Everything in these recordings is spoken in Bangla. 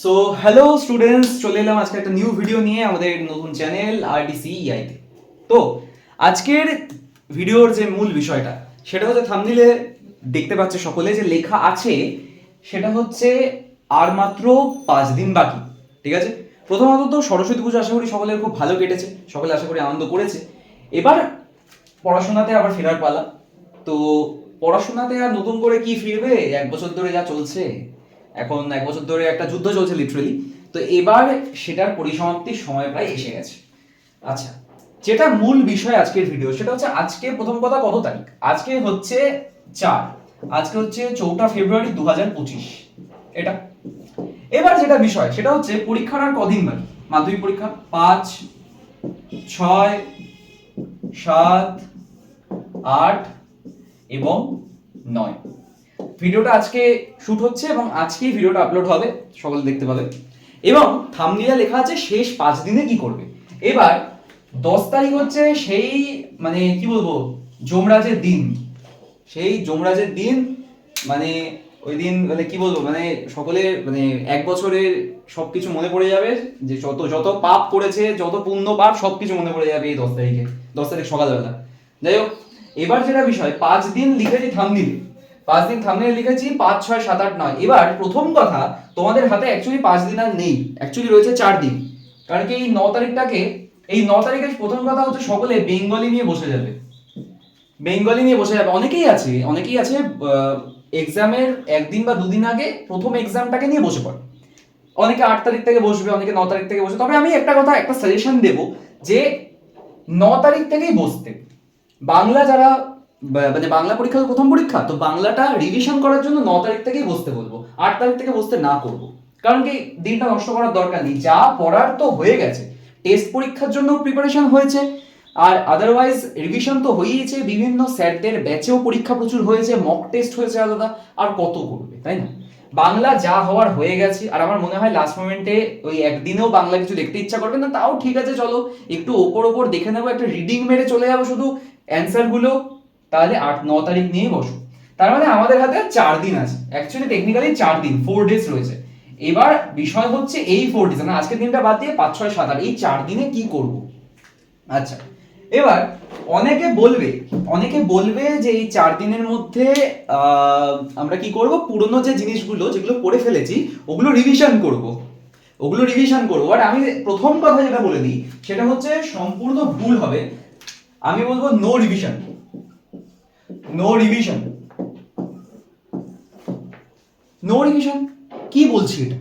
সো হ্যালো স্টুডেন্টস, চলে এলাম আজকে একটা নিউ ভিডিও নিয়ে আমাদের নতুন চ্যানেল RDCEI তে। তো আজকের ভিডিওর যে মূল বিষয়টা সেটা হচ্ছে থাম্বনেইলে দেখতে পাচ্ছে সকলে যে লেখা আছে, সেটা হচ্ছে আর মাত্র 5 দিন বাকি। ঠিক আছে, প্রথমত তো সরস্বতী পুজো আশা করি সকলের খুব ভালো কেটেছে, সকলে আশা করি আনন্দ করেছে। এবার পড়াশোনাতে আবার ফেরার পালা। তো পড়াশোনাতে আর নতুন করে কি ফিরবে, 1 বছর ধরে যা চলছে, এখন 1 বছর ধরে একটা যুদ্ধ চলছে লিটারেলি। তো এবার সেটার পরিসমাপ্তির সময় প্রায় এসে গেছে। আচ্ছা, যেটা মূল বিষয় আজকের ভিডিও সেটা হচ্ছে আজকে প্রথম কথা কত তারিখ। আজকে হচ্ছে 4, আজকে হচ্ছে 4 ফেব্রুয়ারি 2025। এটা এবার যেটা বিষয় সেটা হচ্ছে পরীক্ষার আর কদিন বাকি। মাধ্যমিক পরীক্ষা 5, 6, 7, 8 এবং 9। ভিডিওটা আজকে শুট হচ্ছে এবং আজকেই ভিডিওটা আপলোড হবে, সকলে দেখতে পাবে। এবং থাম্বনেইলে লেখা আছে শেষ 5 দিনে কি করবে। এবার 10 তারিখ হচ্ছে সেই মানে কি বলবো যমরাজের দিন, সেই যমরাজের দিন। মানে ওই দিন মানে কি বলবো, মানে সকলের মানে 1 বছরের সবকিছু মনে পড়ে যাবে, যে যত যত পাপ করেছে, যত পুণ্য পাপ সবকিছু মনে পড়ে যাবে এই 10 তারিখে, 10 তারিখ সকালবেলা। যাই হোক, এবার যেটা বিষয় 5 দিন লিখেছি থাম্বনেইলে, 5 দিন থাম্বনেইলে লিখেছি 5, 6, 7, 8, 9। এবার প্রথম কথা, তোমাদের হাতে অ্যাকচুয়ালি 5 দিন আর নেই, অ্যাকচুয়ালি রয়েছে 4 দিন। কারণ কি এই 9 তারিখটাকে, এই 9 তারিখে প্রথম কথা হচ্ছে সকলে বেঙ্গলি নিয়ে বসে যাবে, বেঙ্গলি নিয়ে বসে যাবে। অনেকেই আছে এক্সামের 1 দিন বা 2 দিন আগে প্রথম এক্সামটাকে নিয়ে বসে পড়ে। অনেকে 8 তারিখ থেকে বসবে, অনেকে 9 তারিখ থেকে বসবে। তবে আমি একটা কথা, একটা সাজেশন দেব যে 9 তারিখ থেকেই বসতে। বাংলা যারা মানে বাংলা পরীক্ষা তো প্রথম পরীক্ষা, তো বাংলাটা রিভিশন করার জন্য 9 তারিখ থেকেই বসতে বলবো, 8 তারিখ থেকে বসতে না করবো। কারণ কি দিনটা নষ্ট করার দরকার নেই, যা পড়ার তো হয়ে গেছে। টেস্ট পরীক্ষার জন্য প্রিপারেশন হয়েছে, আর আদারওয়াইজ রিভিশন তো হয়েইছে, বিভিন্ন স্যারদের ব্যাচেও পরীক্ষা প্রচুর হয়েছে, মক টেস্ট হয়েছে আলাদা। আর কত করবে, তাই না? বাংলা যা হওয়ার হয়ে গেছে। আর আমার মনে হয় লাস্ট মোমেন্টে ওই একদিনেও বাংলা কিছু দেখতে ইচ্ছা করবে না, তাও ঠিক আছে, চলো একটু ওপর দেখে নেবো, একটা রিডিং মেরে চলে যাবো শুধু অ্যান্সার গুলো। তাহলে 8, 9 তারিখ নিয়ে বসো। তার মানে আমাদের হাতে 4 দিন আছে, অ্যাকচুয়ালি টেকনিক্যালি 4 দিন, 4 ডেজ রয়েছে। এবার বিষয় হচ্ছে এই 4 ডেজ, মানে আজকের দিনটা বাদ দিয়ে 5, 6, 7, 8, এই 4 দিনে কি করব। আচ্ছা, এবার অনেকে বলবে যে এই 4 দিনের মধ্যে আমরা কি করব, পুরনো যে জিনিসগুলো যেগুলো পড়ে ফেলেছি ওগুলো রিভিশন করব। বাট আমি প্রথম কথা যেটা বলে দিই সেটা হচ্ছে সম্পূর্ণ ভুল হবে। আমি বলবো no revision, no revision, no revision. কি বলছি এটা,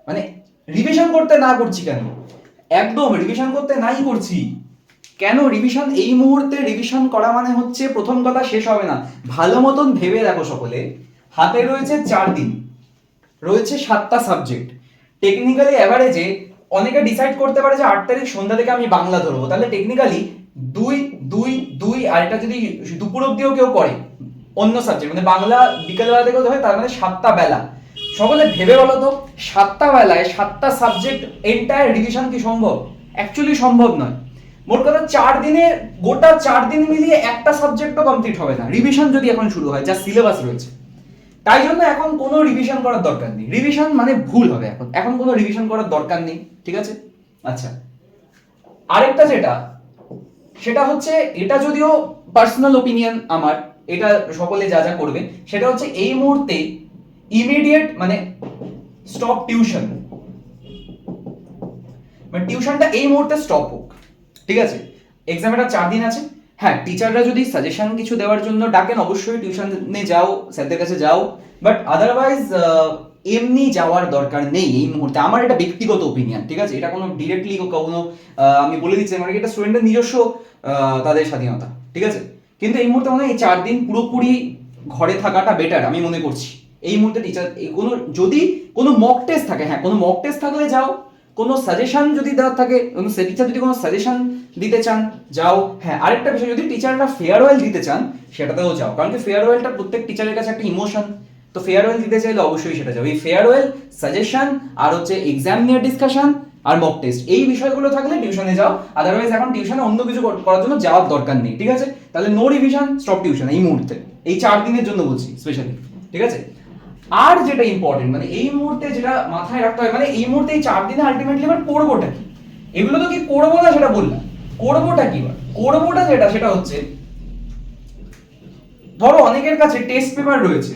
মানে রিভিশন করতে না করছি কেন? একদম রিভিশন করতে নাই করছি কেন? রিভিশন এই মুহূর্তে রিভিশন করা মানে হচ্ছে প্রথম কথা শেষ হবে না। ভালো মতন ভেবে দেখো সকলে, হাতে রয়েছে 4 দিন, রয়েছে 7টা সাবজেক্ট। টেকনিক্যালি অ্যাভারেজে অনেকে ডিসাইড করতে পারে যে 8 তারিখ সন্ধ্যা থেকে আমি বাংলা ধরবো, তাহলে টেকনিক্যালি 2, 2, 2, আর এটা যদি দুপুর অব্দিও কেউ করে অন্য সাবজেক্ট, মানে বাংলা বিকেলবেলা থেকেও ধরে, তার মানে 7টা বেলা। সকলে ভেবে বলো তো, 7টা বেলায় 7টা সাবজেক্ট এন্টায়ার রিভিশন কি সম্ভব? অ্যাকচুয়ালি সম্ভব নয়। মোট কথা 4 দিনে, গোটা 4 দিন মিলিয়ে একটা সাবজেক্টও কমপ্লিট হবে না রিভিশন যদি এখন শুরু হয়, যা সিলেবাস রয়েছে। তাই জন্য এখন কোনো রিভিশন করার দরকার নেই, রিভিশন মানে ভুল হবে। এখন কোনো রিভিশন করার দরকার নেই, ঠিক আছে? আচ্ছা, আরেকটা যেটা, সেটা হচ্ছে, এটা যদিও পার্সোনাল ওপিনিয়ন আমার, এটা সকলে যা যা করবে সেটা হচ্ছে এই মুহূর্তে ইমিডিয়েট মানে স্টপ টিউশন, মানে টিউশনটা এই মুহূর্তে স্টপ হোক, ঠিক আছে? এক্সামের আর 4 দিন আছে। হ্যাঁ, টিচাররা যদি সাজেশন কিছু দেওয়ার জন্য ডাকেন অবশ্যই টিউশনে যাও, স্যারদের কাছে যাও। বাট আদারওয়াইজ এমনি যাওয়ার দরকার নেই এই মুহূর্তে, আমার এটা ব্যক্তিগত ওপিনিয়ন, ঠিক আছে? এটা কোনো ডিরেক্টলি কোনো আমি বলে দিচ্ছি, মানে এটা স্টুডেন্টের নিজস্ব তাদের স্বাধীনতা, ঠিক আছে? কিন্তু এই মুহূর্তে মনে হয় এই 4 দিন পুরোপুরি ঘরে থাকাটা বেটার আমি মনে করছি। এই মুহূর্তে টিচার কোনো যদি কোনো মক টেস্ট থাকে, হ্যাঁ কোনো মক টেস্ট থাকলে যাও, কোনো সাজেশন যদি দেওয়ার থাকে, কোনো টিচার যদি কোনো সাজেশন দিতে চান যাও। হ্যাঁ, আরেকটা বিষয়, যদি টিচাররা ফেয়ারওয়েল দিতে চান সেটাতেও যাও, কারণ কি ফেয়ারওয়েলটা প্রত্যেক টিচারের কাছে একটা ইমোশন। তো ফেয়ারওয়েল দিতে চাইলে অবশ্যই সেটা যাও। এই ফেয়ারওয়েল, সাজেশন, আর হচ্ছে এক্সাম নিয়ে ডিসকাশন আর মক টেস্ট, এই বিষয়গুলো থাকলে টিউশনে যাও। আদারওয়াইজ এখন টিউশনে অন্য কিছু করার জন্য যাওয়ার দরকার নেই, ঠিক আছে? তাহলে নো রিভিশন, স্টপ টিউশন এই মুহূর্তে, এই 4 দিনের জন্য বলছি স্পেশালি, ঠিক আছে? আর যেটা ইম্পর্টেন্ট মানে এই মুহূর্তে যেটা মাথায় রাখতে হয়, মানে এই মুহূর্তে এই 4 দিনে আলটিমেটলি এবার করবোটা কি, এগুলো তো কি করবো না সেটা বললাম, করবোটা কি, করবোটা যেটা সেটা হচ্ছে ধরো অনেকের কাছে টেস্ট পেপার রয়েছে,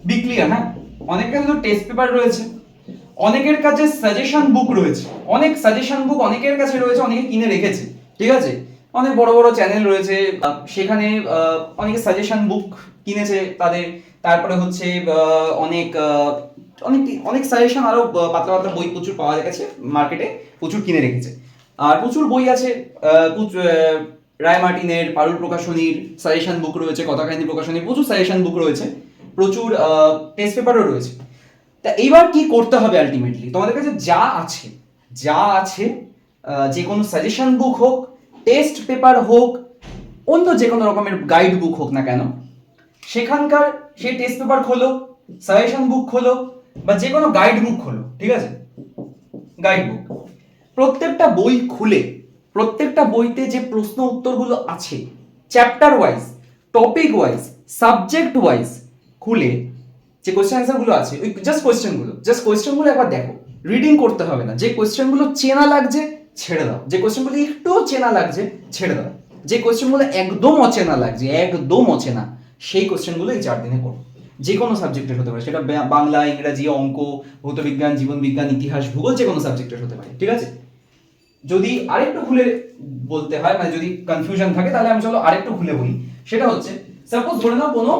বি ক্লিয়ার, হ্যাঁ, অনেকের কাছে তো টেস্ট পেপার রয়েছে, অনেকের কাছে সাজেশন বুক রয়েছে, অনেক সাজেশন বুক অনেকের কাছে রয়েছে, অনেকে কিনে রেখেছে, ঠিক আছে, অনেক বড় বড় চ্যানেল রয়েছে, সেখানে অনেকে সাজেশন বুক কিনেছে তাদের, তারপরে হচ্ছে অনেক অনেক অনেক সাজেশন আরো পাতলা পাতলা বই প্রচুর পাওয়া গেছে মার্কেটে, প্রচুর কিনে রেখেছে। আর প্রচুর বই আছে, রায় মার্টিনের, পারুল প্রকাশনীর সাজেশন বুক রয়েছে, কথা কাহিনী প্রকাশনীর প্রচুর সাজেশন বুক রয়েছে, প্রচুর টেস্ট পেপারও রয়েছে। তা এইবার কি করতে হবে আলটিমেটলি, তোমাদের কাছে যা আছে, যা আছে, যে কোনো সাজেশন বুক হোক, টেস্ট পেপার হোক, অন্য যে কোনো রকমের গাইড বুক হোক না কেন, সেখানকার সেই টেস্ট পেপার খোলো, সাজেশন বুক খোলো, বা যে কোনো গাইড বুক খোলো, ঠিক আছে, গাইড বুক, প্রত্যেকটা বই খুলে প্রত্যেকটা বইতে যে প্রশ্ন উত্তরগুলো আছে chapter wise, topic wise, subject wise খুলে যে কোশ্চেন অ্যান্সারগুলো আছে, ওই জাস্ট কোয়েশ্চেনগুলো একবার দেখো, রিডিং করতে হবে না, যে কোয়েশ্চেনগুলো চেনা লাগছে ছেড়ে দাও, যে কোয়েশ্চেনগুলো একটু চেনা লাগছে ছেড়ে দাও, যে কোয়েশ্চেনগুলো একদম অচেনা লাগছে, একদম অচেনা, সেই কোয়েশ্চেনগুলো এই 4 দিনে করো, যে কোনো সাবজেক্টের হতে পারে, সেটা বাংলা, ইংরেজি, অঙ্ক, ভৌতবিজ্ঞান, জীবন বিজ্ঞান, ইতিহাস, ভূগোল, যে কোনো সাবজেক্টের হতে পারে, ঠিক আছে। যদি আরেকটু খুলে বলতে হয়, মানে যদি কনফিউশন থাকে তাহলে আমি চলো আরেকটু খুলে বলি, সেটা হচ্ছে সাপোজ ধরে নাও কোনো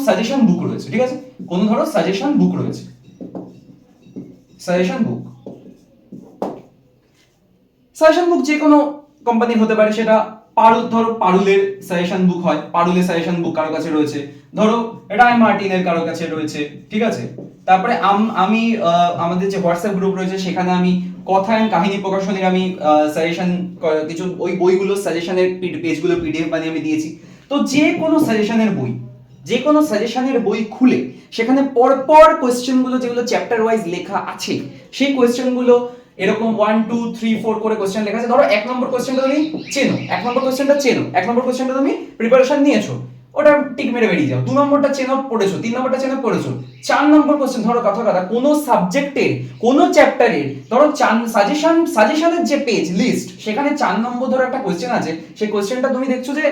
সাজেশন বুক রয়েছে, ঠিক আছে, কোনো ধরো সাজেশন বুক রয়েছে, সাজেশন বুক যে কোনো কোম্পানির হতে পারে, সেটা ধরো পারুলের সাজেশন বুক হয়, পারুলের সাজেশন বুক কারো কাছে রয়েছে, ধরো রায় মার্টিনের কারো কাছে রয়েছে, ঠিক আছে, তারপরে আমি আমাদের যে হোয়াটসঅ্যাপ গ্রুপ রয়েছে সেখানে আমি কথা এন্ড কাহিনী প্রকাশনীর আমি সাজেশন কিছু ওই বইগুলো সাজেশনের পেজগুলো পিডিএফ বানিয়ে আমি দিয়েছি। তো যে কোনো সাজেশনের বই খুলে সেখানে পরপর কোয়েশ্চেনগুলো যেগুলো চ্যাপ্টার ওয়াইজ লেখা আছে, সেই কোয়েশ্চেনগুলো এরকম 1 2 3 4 করে কোশ্চেন লেখা আছে, ধরো 1 নম্বর কোশ্চেনটা তুমি চেনো, 1 নম্বর কোশ্চেনটা চেনো, 1 নম্বর কোশ্চেনটা তুমি প্রিপারেশন নিয়েছো, ওটা টিক মেরে বেরিয়ে যাও, 2 নম্বরটা চেনো পড়েছো, 3 নম্বরটা চেনো পড়েছো, 4 নম্বর কোশ্চেন ধরো কথা কোনো সাবজেক্টের কোনো চ্যাপ্টারের ধরো সাজেশনের যে পেজ লিস্ট, সেখানে 4 নম্বর ধরো একটা কোশ্চেন আছে, সেই কোশ্চেনটা তুমি দেখছো যে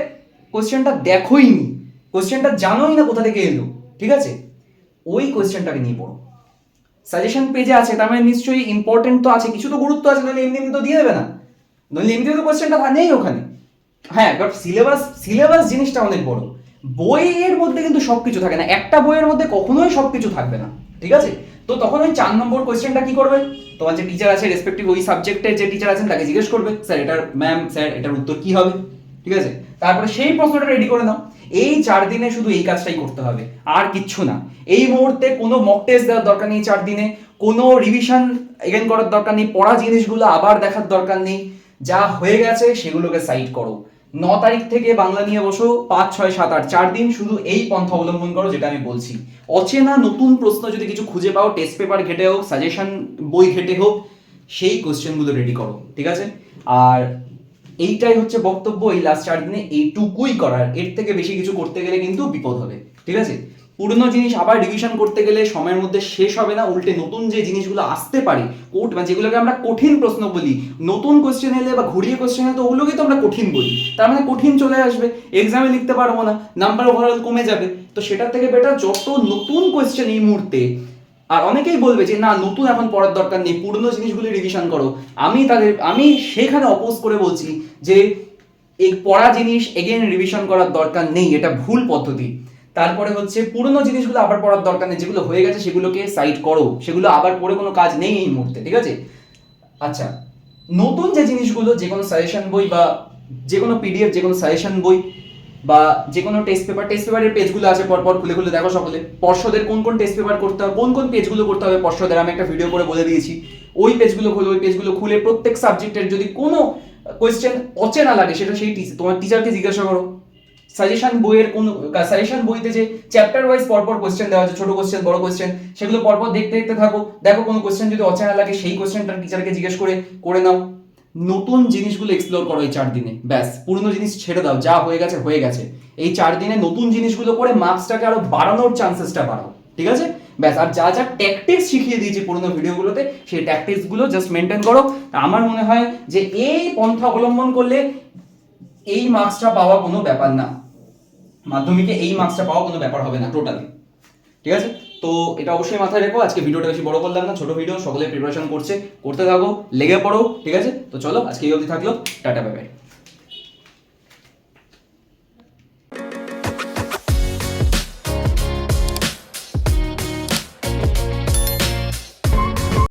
কোশ্চেনটা দেখোইনি, কোশ্চেনটা জানোই না কোথা থেকে এলো, ঠিক আছে, ওই কোশ্চেনটাকে নিয়ে পড়ো, সাজেশন পেজে আছে তার মানে নিশ্চয়ই ইম্পর্টেন্ট তো আছে, কিছু তো গুরুত্ব আছে, নাহলে এমনি এমনি তো দিয়ে দেবে না, নাহলে এমনি তো কোশ্চেনটা নেই ওখানে। হ্যাঁ, বাট সিলেবাস জিনিসটা অনেক বড়, বইয়ের মধ্যে কিন্তু সবকিছু থাকে না, একটা বইয়ের মধ্যে কখনোই সবকিছু থাকবে না, ঠিক আছে। তো তখন ওই 4 নম্বর কোশ্চেনটা কি করবে, তোমার যে টিচার আছে রেসপেক্টিভ ওই সাবজেক্টের যে টিচার আছেন তাকে জিজ্ঞেস করবে, স্যার এটার উত্তর কি হবে, ঠিক আছে, তারপরে সেই প্রশ্নটা রেডি করে নাও। এই 4 দিনে শুধু এই কাজটাই করতে হবে, আর কিচ্ছু না। এই মুহূর্তে কোনো মক টেস্ট দেওয়ার দরকার নেই 4 দিনে, কোনো রিভিশন এগেন করার দরকার নেই, পড়া জিনিসগুলো আবার দেখার দরকার নেই, যা হয়ে গেছে সেগুলোকে সাইড করো। 9 তারিখ থেকে বাংলা নিয়ে বসো, 5 6 7 8 4 দিন শুধু এই পন্থা অবলম্বন করো যেটা আমি বলছি। অচেনা নতুন প্রশ্ন যদি কিছু খুঁজে পাও, টেস্ট পেপার ঘেটে হোক, সাজেশন বই ঘেটে হোক, সেই কোশ্চেনগুলো রেডি করো, ঠিক আছে। আর এইটাই হচ্ছে বক্তব্য এই লাস্ট 4 দিনে, এইটুকুই করার, এর থেকে বেশি কিছু করতে গেলে কিন্তু বিপদ হবে, ঠিক আছে। পুরনো জিনিস আবার রিভিশন করতে গেলে সময়ের মধ্যে শেষ হবে না, উল্টে নতুন যে জিনিসগুলো আসতে পারে মানে যেগুলোকে আমরা কঠিন প্রশ্ন বলি, নতুন কোশ্চেন এলে বা ঘুরিয়ে কোশ্চেন এলে তো ওগুলোকেই তো আমরা কঠিন বলি, তার মানে কঠিন চলে আসবে, এক্সামে লিখতে পারবো না, নাম্বার ওভারঅল কমে যাবে। তো সেটার থেকে বেটার যত নতুন কোশ্চেন এই মুহূর্তে, আর অনেকেই বলবে যে না নতুন এখন পড়ার দরকার নেই, পুরনো জিনিসগুলি রিভিশন করো, আমি সেখানে অপোজ করে বলছি যে এই পড়া জিনিস এগেন রিভিশন করার দরকার নেই, এটা ভুল পদ্ধতি। তারপরে হচ্ছে পুরনো জিনিসগুলো আবার পড়ার দরকার নেই, যেগুলো হয়ে গেছে সেগুলোকে সাইড করো, সেগুলো আবার পড়ে কোনো কাজ নেই এই মুহূর্তে, ঠিক আছে। আচ্ছা, নতুন যে জিনিসগুলো, যে কোনো সাজেশন বই বা যে কোনো পিডিএফ, যে কোনো সাজেশন বই বা যে কোনো টেস্ট পেপারের পেজগুলো আছে, পরপর খুলে খুলে দেখো সকলে, পর্ষদের কোন কোন টেস্ট পেপার করতে হবে, কোন কোন পেজগুলো করতে হবে পর্ষদের, আমি একটা ভিডিও করে বলে দিয়েছি, ওই পেজগুলো খুলে প্রত্যেক সাবজেক্টের যদি কোনো কোয়েশ্চেন অচেনা লাগে সেটা সেই তোমার টিচারকে জিজ্ঞাসা করো। সাজেশন বইতে যে চ্যাপ্টার ওয়াইজ পরপর কোশ্চেন দেওয়া আছে, ছোট কোশ্চেন বড় কোশ্চেন, সেগুলো পরপর দেখতে দেখতে থাকো, দেখো কোনো কোশ্চেন যদি অচেনা লাগে সেই কোশ্চেনটা টিচারকে জিজ্ঞেস করে নাও। নতুন জিনিসগুলো এক্সপ্লোর করো এই 4 দিনে, ব্যাস পুরনো জিনিস ছেড়ে দাও, যা হয়ে গেছে হয়ে গেছে। এই 4 দিনে নতুন জিনিসগুলো করে মার্কসটাকে আরো বাড়ানোর চান্সেসটা বাড়াও, ঠিক আছে? ব্যাস, আর যা যা ট্যাকটিক্স শিখিয়ে দিয়েছি পুরোনো ভিডিওগুলোতে সেই ট্যাকটিক্সগুলো জাস্ট মেনটেন করো। আমার মনে হয় যে এই পন্থা অবলম্বন করলে এই মার্কসটা পাওয়া কোনো ব্যাপার না, মাধ্যমিকে এই মার্কসটা পাওয়া কোনো ব্যাপার হবে না টোটালি, ঠিক আছে? তো এটা অবশ্যই মাথায় রেখো। আজকে ভিডিওটা বেশি বড় করলাম না, ছোট ভিডিও, সকলে প্রিপারেশন করছে, করতে থাকো, লেগে পড়ো, ঠিক আছে? তো চলো আজকে এই অবধি থাকলো, টাটা বাই বাই।